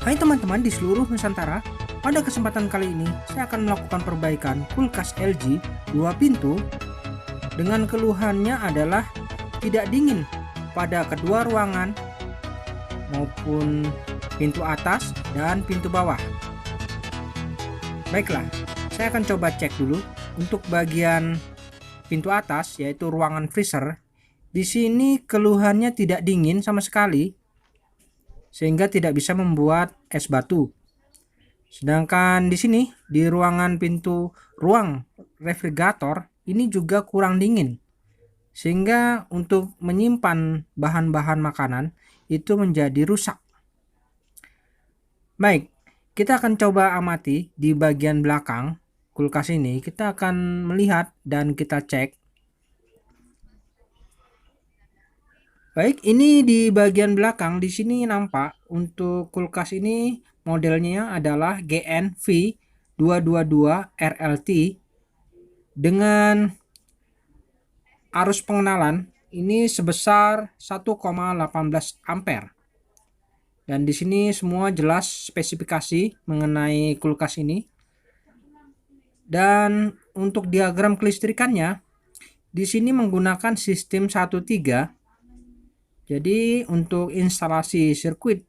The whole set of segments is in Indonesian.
Hai teman-teman di seluruh Nusantara, pada kesempatan kali ini saya akan melakukan perbaikan kulkas LG 2 pintu dengan keluhannya adalah tidak dingin pada kedua ruangan maupun pintu atas dan pintu bawah. Baiklah, saya akan coba cek dulu untuk bagian pintu atas yaitu ruangan freezer. Di sini keluhannya tidak dingin sama sekali, sehingga tidak bisa membuat es batu. Sedangkan di sini di ruangan ruang refrigerator ini juga kurang dingin, sehingga untuk menyimpan bahan-bahan makanan itu menjadi rusak. Baik, kita akan coba amati di bagian belakang kulkas ini. Kita akan melihat dan kita cek. Baik, ini di bagian belakang di sini nampak untuk kulkas ini modelnya adalah GNV 222 RLT dengan arus pengenalan ini sebesar 1,18 ampere. Dan di sini semua jelas spesifikasi mengenai kulkas ini. Dan untuk diagram kelistrikannya di sini menggunakan sistem 1.3. Jadi untuk instalasi sirkuit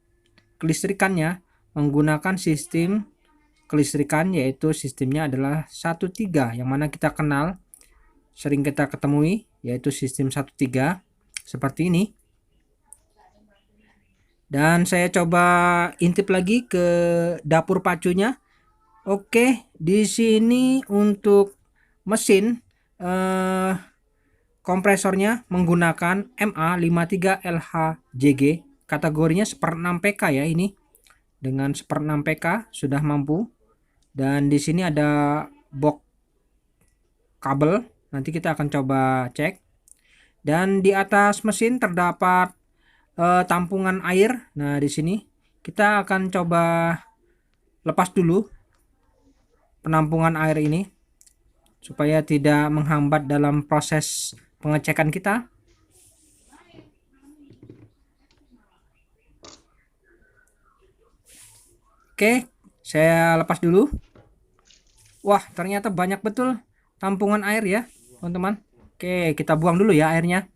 kelistrikannya menggunakan sistem kelistrikan yaitu sistemnya adalah 1.3 yang mana kita kenal sering kita ketemui yaitu sistem 1.3 seperti ini. Dan saya coba intip lagi ke dapur pacunya. Oke, di sini untuk mesin kompresornya menggunakan MA53LHJG, kategorinya 1/6 PK ya ini. Dengan 1/6 PK sudah mampu. Dan di sini ada box kabel, nanti kita akan coba cek. Dan di atas mesin terdapat tampungan air. Nah, di sini kita akan coba lepas dulu penampungan air ini supaya tidak menghambat dalam proses pengecekan kita. Oke, saya lepas dulu. Wah, ternyata banyak betul tampungan air ya, teman-teman. Oke, kita buang dulu ya airnya.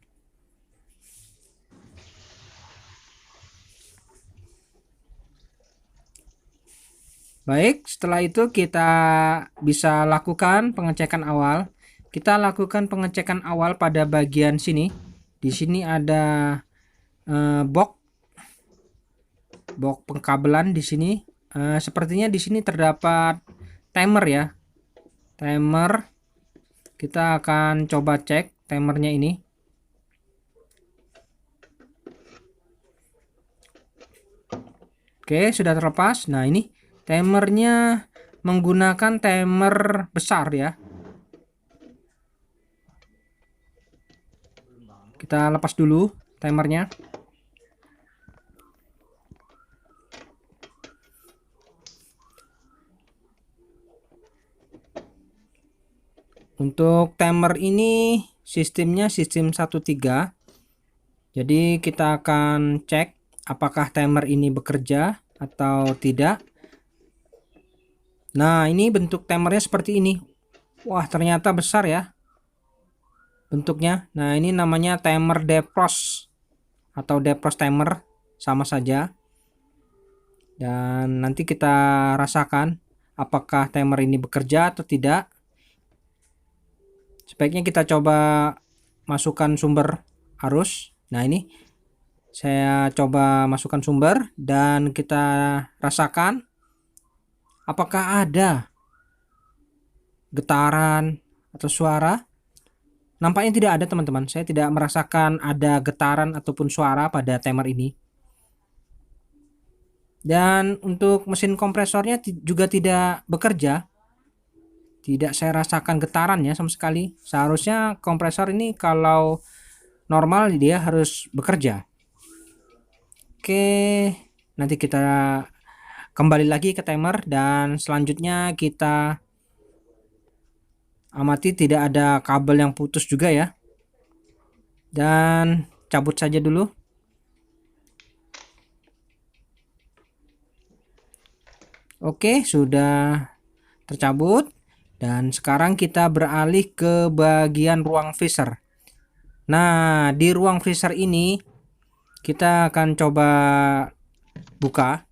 Baik, setelah itu kita bisa lakukan pengecekan awal. Kita lakukan pengecekan awal pada bagian sini. Di sini ada box pengkabelan di sini. Sepertinya di sini terdapat timer ya. Timer. Kita akan coba cek timernya ini. Oke, sudah terlepas. Nah, ini timernya menggunakan timer besar ya. Kita lepas dulu timernya. Untuk timer ini sistemnya sistem 1.3. Jadi kita akan cek apakah timer ini bekerja atau tidak. Nah, ini bentuk timernya seperti ini. Wah, ternyata besar ya bentuknya. Nah, ini namanya timer defrost atau defrost timer, sama saja. Dan nanti kita rasakan apakah timer ini bekerja atau tidak. Sebaiknya kita coba masukkan sumber arus. Nah, ini saya coba masukkan sumber dan kita rasakan apakah ada getaran atau suara. Nampaknya tidak ada, teman-teman. Saya tidak merasakan ada getaran ataupun suara pada timer ini. Dan untuk mesin kompresornya juga tidak bekerja. Tidak saya rasakan getarannya sama sekali. Seharusnya kompresor ini kalau normal dia harus bekerja. Oke, nanti kita kembali lagi ke timer dan selanjutnya kita amati tidak ada kabel yang putus juga ya. Dan cabut saja dulu. Oke, sudah tercabut. Dan sekarang kita beralih ke bagian ruang freezer. Nah, di ruang freezer ini kita akan coba buka.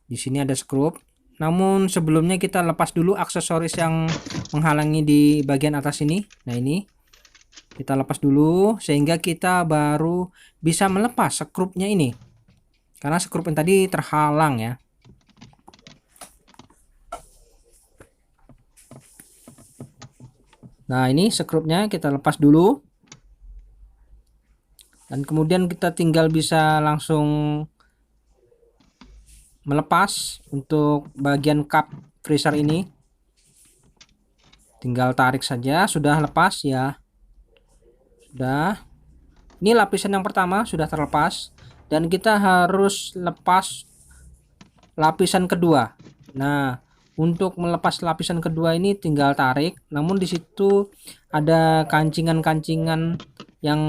Di sini ada skrup. Namun sebelumnya kita lepas dulu aksesoris yang menghalangi di bagian atas ini. Nah, ini kita lepas dulu sehingga kita baru bisa melepas skrupnya ini. Karena skrup yang tadi terhalang ya. Nah, ini skrupnya kita lepas dulu. Dan kemudian kita tinggal bisa langsung melepas untuk bagian cup freezer ini. Tinggal tarik saja, sudah lepas ya. Sudah. Ini lapisan yang pertama sudah terlepas dan kita harus lepas lapisan kedua. Nah, untuk melepas lapisan kedua ini tinggal tarik, namun di situ ada kancingan-kancingan yang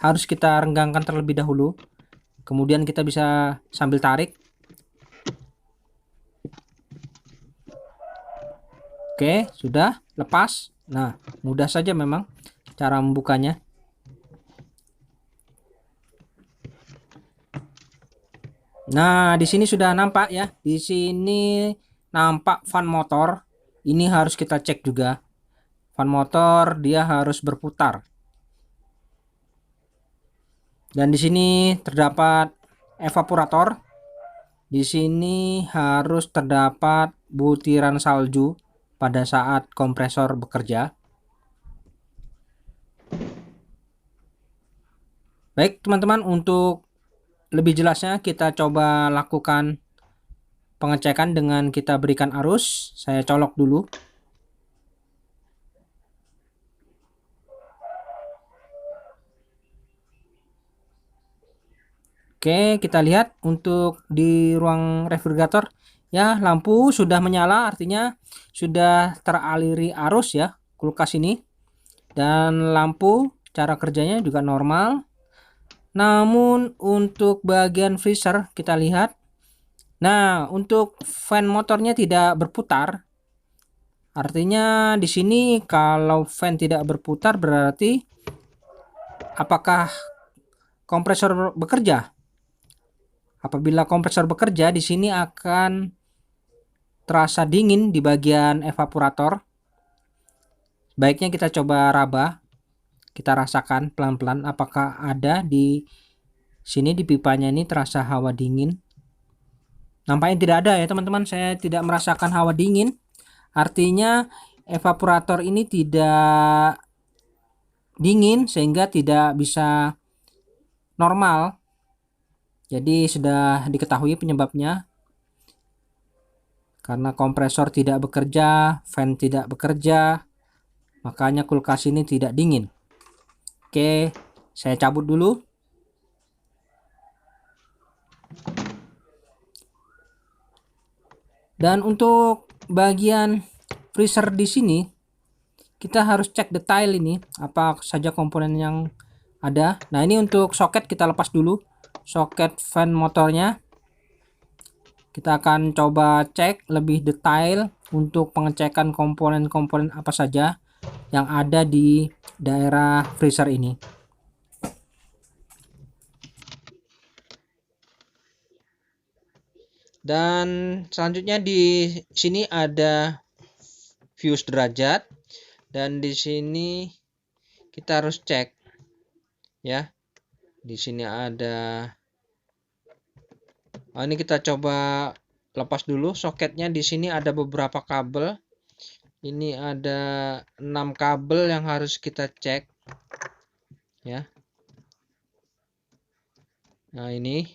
harus kita renggangkan terlebih dahulu. Kemudian kita bisa sambil tarik. Oke, sudah lepas. Nah, mudah saja memang cara membukanya. Nah, di sini sudah nampak ya. Di sini nampak fan motor. Ini harus kita cek juga. Fan motor dia harus berputar. Dan di sini terdapat evaporator. Di sini harus terdapat butiran salju pada saat kompresor bekerja. Baik, teman-teman, untuk lebih jelasnya kita coba lakukan pengecekan dengan kita berikan arus. Saya colok dulu. Oke, kita lihat untuk di ruang refrigerator ya, lampu sudah menyala, artinya sudah teraliri arus ya kulkas ini. Dan lampu cara kerjanya juga normal. Namun untuk bagian freezer kita lihat. Nah, untuk fan motornya tidak berputar. Artinya di sini kalau fan tidak berputar berarti apakah kompresor bekerja? Apabila kompresor bekerja, di sini akan terasa dingin di bagian evaporator. Baiknya kita coba raba, kita rasakan pelan-pelan apakah ada di sini di pipanya ini terasa hawa dingin. Nampaknya tidak ada ya teman-teman, saya tidak merasakan hawa dingin. Artinya evaporator ini tidak dingin sehingga tidak bisa normal. Jadi sudah diketahui penyebabnya. Karena kompresor tidak bekerja, fan tidak bekerja, makanya kulkas ini tidak dingin. Oke, saya cabut dulu. Dan untuk bagian freezer di sini kita harus cek detail ini apa saja komponen yang ada. Nah, ini untuk soket kita lepas dulu. Soket fan motornya. Kita akan coba cek lebih detail untuk pengecekan komponen-komponen apa saja yang ada di daerah freezer ini. Dan selanjutnya di sini ada fuse derajat dan di sini kita harus cek ya. Di sini ada ini kita coba lepas dulu soketnya. Di sini ada beberapa kabel. Ini ada 6 kabel yang harus kita cek ya. Nah, ini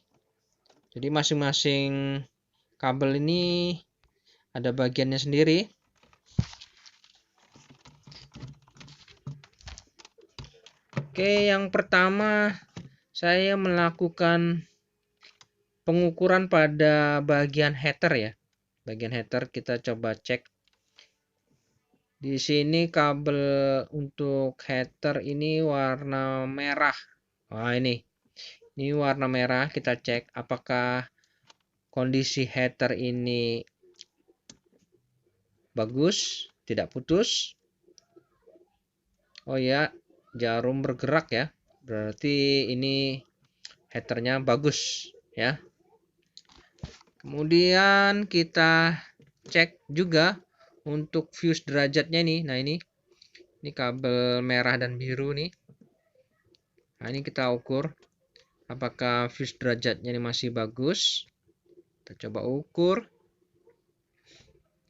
jadi masing-masing kabel ini ada bagiannya sendiri. Oke, yang pertama saya melakukan pengukuran pada bagian header ya. Bagian header kita coba cek. Di sini kabel untuk header ini warna merah. Wah, ini warna merah. Kita cek apakah kondisi header ini bagus, tidak putus. Oh ya, jarum bergerak ya, berarti ini headernya bagus ya. Kemudian kita cek juga untuk fuse derajatnya nih. Nah ini kabel merah dan biru nih. Nah ini kita ukur apakah fuse derajatnya ini masih bagus. Kita coba ukur.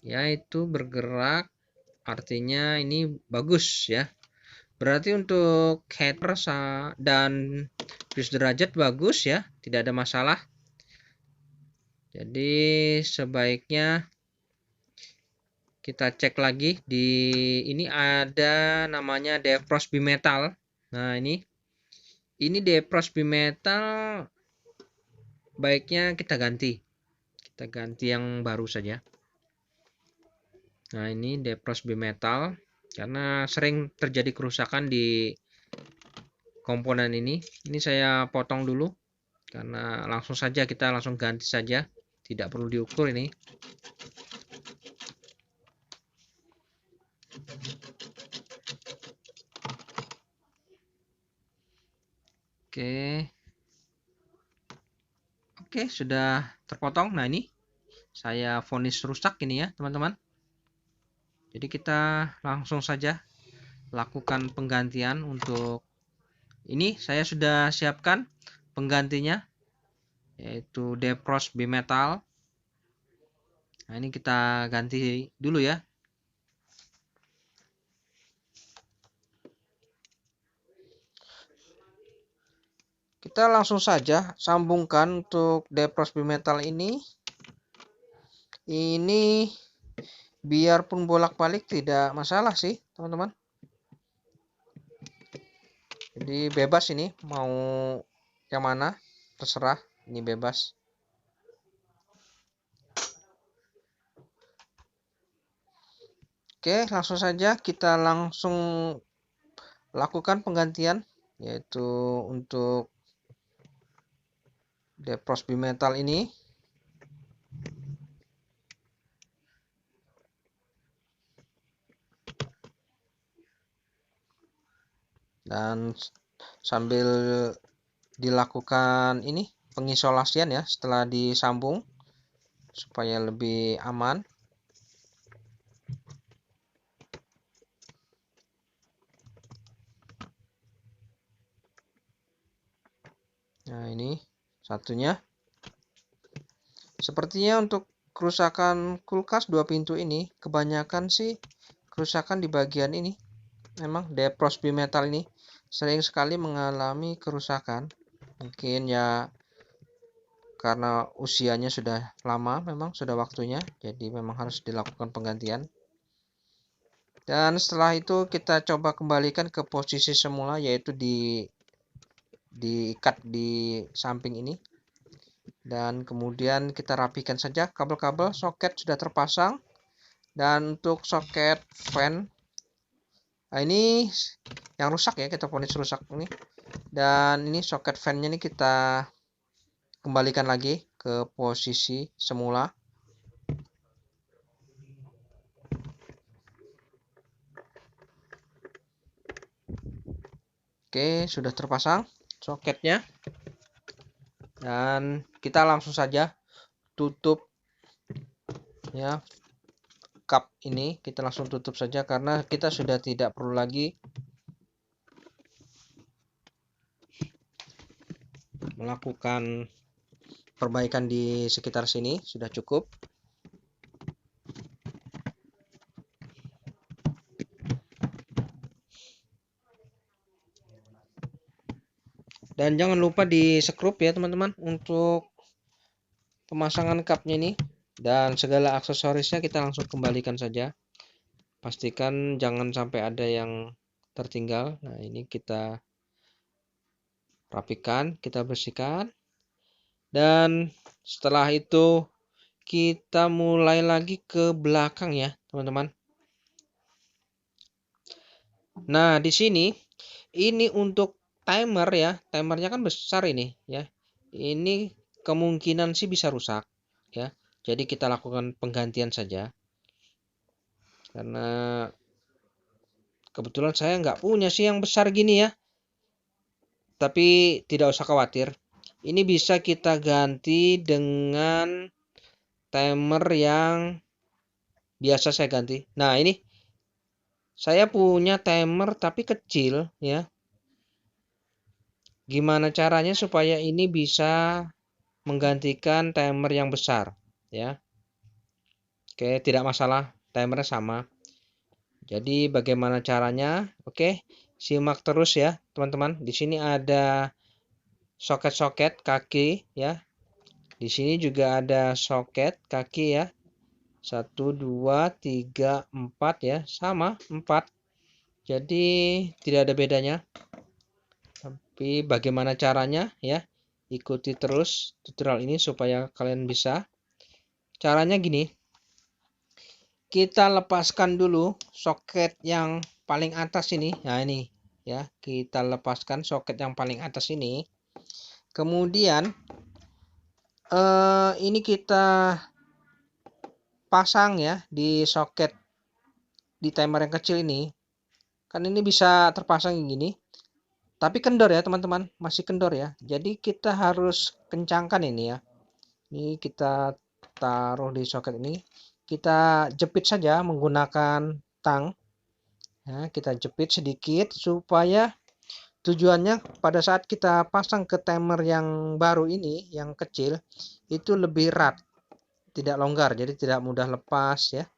Ya, itu bergerak, artinya ini bagus ya. Berarti untuk header dan fuse derajat bagus ya, tidak ada masalah. Jadi sebaiknya kita cek lagi di ini ada namanya defrost bimetal. Nah ini defrost bimetal baiknya kita ganti yang baru saja. Nah ini defrost bimetal karena sering terjadi kerusakan di komponen ini. Ini saya potong dulu karena langsung saja kita langsung ganti saja, tidak perlu diukur ini. Oke, sudah terpotong. Nah ini saya vonis rusak ini ya teman-teman. Jadi kita langsung saja lakukan penggantian. Untuk ini saya sudah siapkan penggantinya, yaitu defrost bimetal. Nah ini kita ganti dulu ya. Kita langsung saja sambungkan untuk defrost bimetal ini. Ini biarpun bolak-balik tidak masalah sih teman-teman. Jadi bebas ini mau yang mana terserah, ini bebas. Oke, langsung saja kita langsung lakukan penggantian, yaitu untuk defrost bimetal ini. Dan sambil dilakukan ini pengisolasian ya setelah disambung supaya lebih aman. Nah ini satunya. Sepertinya untuk kerusakan kulkas 2 pintu ini kebanyakan sih kerusakan di bagian ini. Memang defrost bimetal ini sering sekali mengalami kerusakan. Mungkin ya karena usianya sudah lama, memang sudah waktunya, jadi memang harus dilakukan penggantian. Dan setelah itu kita coba kembalikan ke posisi semula, yaitu diikat di samping ini. Dan kemudian kita rapikan saja kabel-kabel. Soket sudah terpasang. Dan untuk soket fan, nah ini yang rusak ya, kita vonis rusak ini. Dan ini soket fan-nya ini kita kembalikan lagi ke posisi semula. Oke, sudah terpasang soketnya. Dan kita langsung saja tutup ya, cup ini kita langsung tutup saja karena kita sudah tidak perlu lagi melakukan perbaikan di sekitar sini, sudah cukup. Dan jangan lupa di skrup ya teman-teman untuk pemasangan cupnya ini. Dan segala aksesorisnya kita langsung kembalikan saja. Pastikan jangan sampai ada yang tertinggal. Nah ini kita rapikan, kita bersihkan. Dan setelah itu kita mulai lagi ke belakang ya teman-teman. Nah di sini ini untuk timer ya, timernya kan besar ini ya. Ini kemungkinan sih bisa rusak ya. Jadi kita lakukan penggantian saja. karena kebetulan saya nggak punya sih yang besar gini ya. Tapi tidak usah khawatir. Ini bisa kita ganti dengan timer yang biasa saya ganti. Nah, ini saya punya timer tapi kecil ya. Gimana caranya supaya ini bisa menggantikan timer yang besar ya. Oke, tidak masalah, timernya sama. Jadi bagaimana caranya? Oke, simak terus ya, teman-teman. Di sini ada soket-soket kaki ya. Di sini juga ada soket kaki ya. 1, 2, 3, 4 ya. Sama, 4. Jadi tidak ada bedanya. Tapi bagaimana caranya ya? Ikuti terus tutorial ini supaya kalian bisa. Caranya gini. Kita lepaskan dulu soket yang paling atas ini. Nah, ini ya. Kita lepaskan soket yang paling atas ini. Kemudian ini kita pasang ya di soket di timer yang kecil ini. Kan ini bisa terpasang gini. Tapi kendor ya teman-teman, masih kendor ya. Jadi kita harus kencangkan ini ya. Ini kita taruh di soket ini. Kita jepit saja menggunakan tang. Ya, kita jepit sedikit supaya tujuannya pada saat kita pasang ke timer yang baru ini, yang kecil, itu lebih erat, tidak longgar, jadi tidak mudah lepas ya.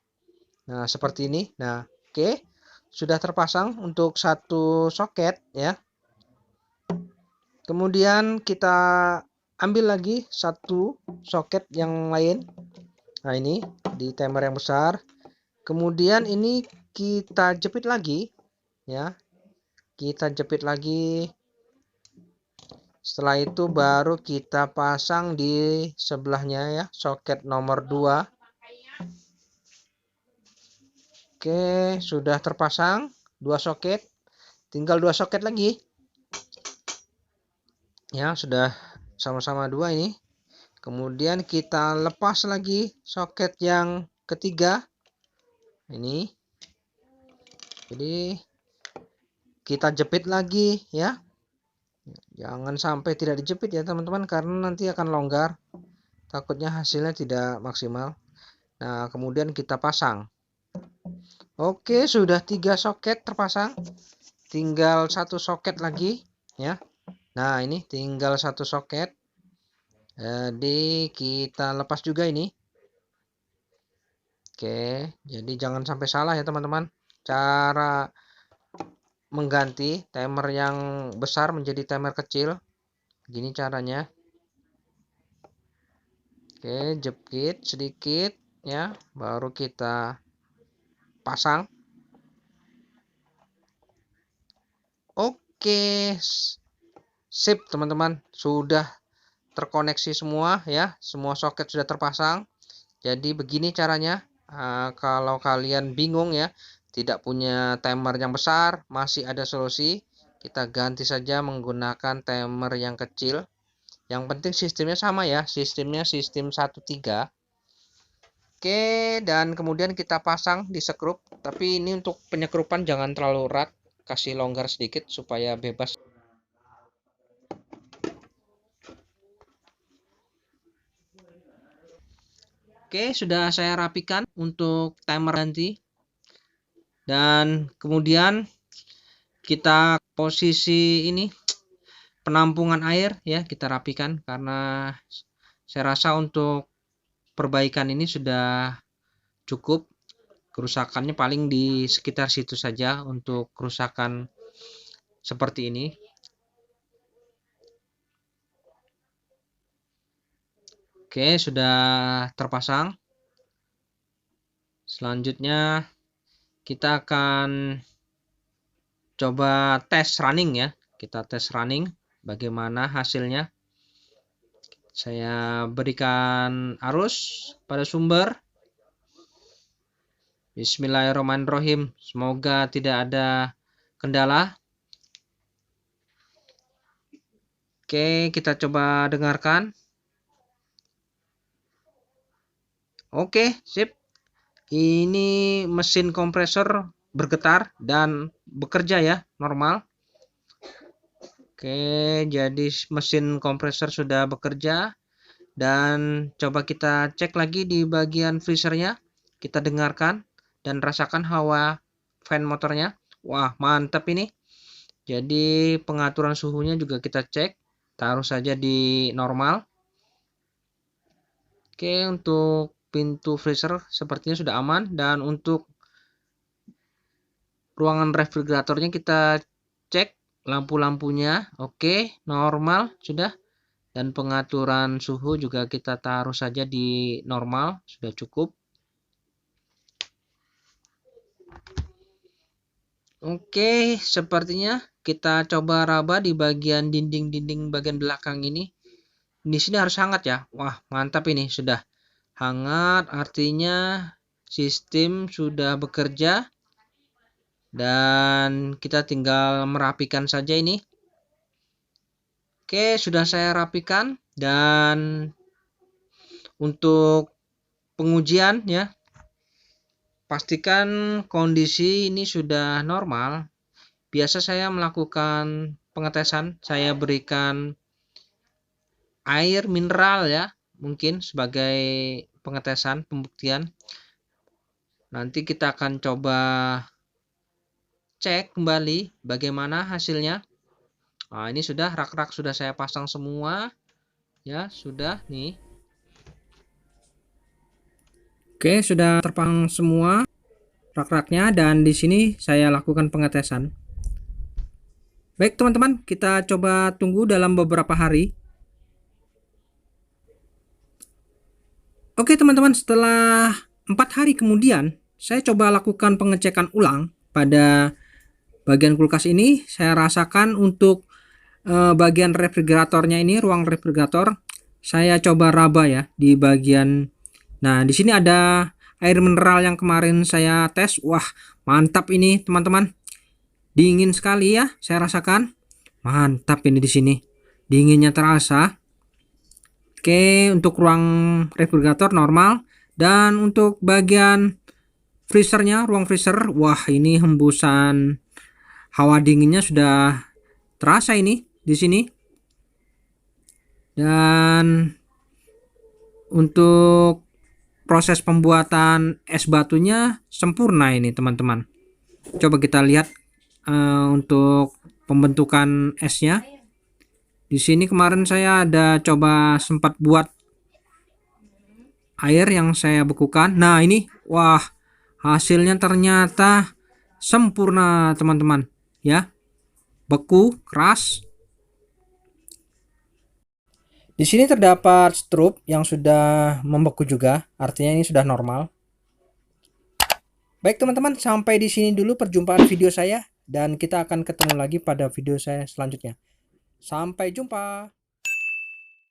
Nah, seperti ini. Nah, oke. Sudah terpasang untuk satu soket ya. Kemudian kita ambil lagi satu soket yang lain. Nah, ini di timer yang besar. Kemudian ini kita jepit lagi ya. Kita jepit lagi. Setelah itu baru kita pasang di sebelahnya ya, soket nomor 2. Oke, sudah terpasang 2 soket. Tinggal 2 soket lagi. Ya, sudah sama-sama 2 ini. Kemudian kita lepas lagi soket yang ketiga. Ini. Jadi kita jepit lagi ya. Jangan sampai tidak dijepit ya teman-teman, karena nanti akan longgar. Takutnya hasilnya tidak maksimal. Nah, kemudian kita pasang. Oke, sudah 3 soket terpasang. Tinggal 1 soket lagi ya. Nah, ini tinggal 1 soket. Jadi kita lepas juga ini. Oke, jadi jangan sampai salah ya teman-teman. Cara mengganti timer yang besar menjadi timer kecil. Gini caranya. Oke, jepit sedikit ya, baru kita pasang. Oke, sip teman-teman, sudah terkoneksi semua ya, semua soket sudah terpasang. Jadi begini caranya. Kalau kalian bingung ya, tidak punya timer yang besar, masih ada solusi. Kita ganti saja menggunakan timer yang kecil. Yang penting sistemnya sama ya, sistemnya sistem 1-3. Oke, dan kemudian kita pasang di sekrup. Tapi ini untuk penyekrupan jangan terlalu erat, kasih longgar sedikit supaya bebas. Oke, sudah saya rapikan untuk timer ganti. Dan kemudian kita posisi ini penampungan air ya, kita rapikan karena saya rasa untuk perbaikan ini sudah cukup. Kerusakannya paling di sekitar situ saja untuk kerusakan seperti ini. Oke, sudah terpasang. Selanjutnya kita akan coba tes running ya. Kita tes running bagaimana hasilnya. Saya berikan arus pada sumber. Bismillahirrahmanirrahim. Semoga tidak ada kendala. Oke, kita coba dengarkan. Oke, sip. Ini mesin kompresor bergetar dan bekerja ya, normal. Oke, jadi mesin kompresor sudah bekerja. Dan coba kita cek lagi di bagian freezernya. Kita dengarkan dan rasakan hawa fan motornya. Wah, mantap ini. Jadi pengaturan suhunya juga kita cek. Taruh saja di normal. Oke, untuk pintu freezer sepertinya sudah aman. Dan untuk ruangan refrigeratornya kita cek lampu-lampunya. Oke, normal sudah. Dan pengaturan suhu juga kita taruh saja di normal, sudah cukup. Oke, sepertinya kita coba raba di bagian dinding-dinding bagian belakang ini. Di sini harus hangat ya. Wah, mantap ini sudah hangat, artinya sistem sudah bekerja. Dan kita tinggal merapikan saja ini. Oke, sudah saya rapikan. Dan untuk pengujian ya, pastikan kondisi ini sudah normal. Biasa saya melakukan pengetesan, saya berikan air mineral ya, mungkin sebagai pengetesan pembuktian. Nanti kita akan coba cek kembali bagaimana hasilnya. Nah, ini sudah rak-rak sudah saya pasang semua. Ya, sudah nih. Oke, sudah terpasang semua rak-raknya dan di sini saya lakukan pengetesan. Baik teman-teman, kita coba tunggu dalam beberapa hari. Oke teman-teman, setelah 4 hari kemudian saya coba lakukan pengecekan ulang pada bagian kulkas ini. Saya rasakan untuk bagian refrigeratornya ini, ruang refrigerator, saya coba raba ya di bagian. Nah, di sini ada air mineral yang kemarin saya tes. Wah, mantap ini teman-teman. Dingin sekali ya, saya rasakan. Mantap ini di sini. Dinginnya terasa. Oke, untuk ruang refrigerator normal. Dan untuk bagian freezernya, ruang freezer, wah ini hembusan hawa dinginnya sudah terasa ini di sini. Dan untuk proses pembuatan es batunya sempurna ini teman-teman. Coba kita lihat untuk pembentukan esnya. Di sini kemarin saya ada coba sempat buat air yang saya bekukan. Nah ini, wah hasilnya ternyata sempurna teman-teman ya, beku keras. Di sini terdapat strup yang sudah membeku juga, artinya ini sudah normal. Baik teman-teman, sampai di sini dulu perjumpaan video saya dan kita akan ketemu lagi pada video saya selanjutnya. Sampai jumpa.